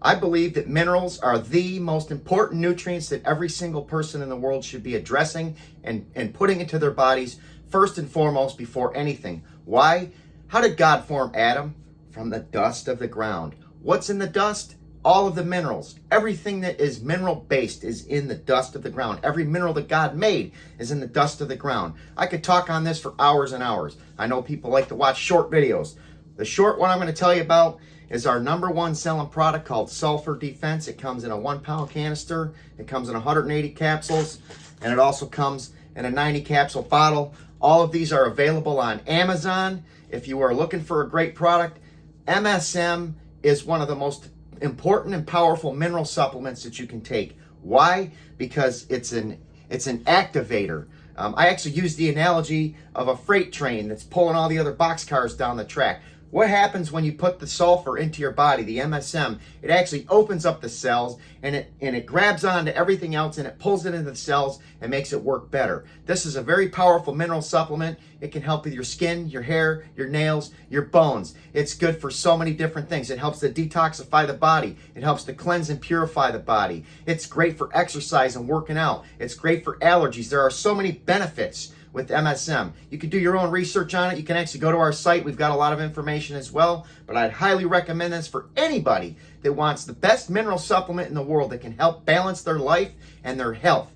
I believe that minerals are the most important nutrients that every single person in the world should be addressing and putting into their bodies first and foremost before anything. Why? How did God form Adam? From the dust of the ground. What's in the dust? All of the minerals. Everything that is mineral based is in the dust of the ground. Every mineral that God made is in the dust of the ground. I could talk on this for hours and hours. I know people like to watch short videos. The short one I'm going to tell you about is our #1 selling product called Sulfur Defense. It comes in a 1-pound canister. It comes in 180 capsules, and it also comes in a 90 capsule bottle. All of these are available on Amazon. If you are looking for a great product, MSM is one of the most important and powerful mineral supplements that you can take. Why? Because it's an activator. I actually use the analogy of a freight train that's pulling all the other boxcars down the track. What happens when you put the sulfur into your body, the MSM? It actually opens up the cells and it grabs onto everything else and it pulls it into the cells and makes it work better. This is a very powerful mineral supplement. It can help with your skin, your hair, your nails, your bones. It's good for so many different things. It helps to detoxify the body. It helps to cleanse and purify the body. It's great for exercise and working out. It's great for allergies. There are so many benefits with MSM. You can do your own research on it. You can actually go to our site. We've got a lot of information as well, but I'd highly recommend this for anybody that wants the best mineral supplement in the world that can help balance their life and their health.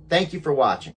Thank you for watching.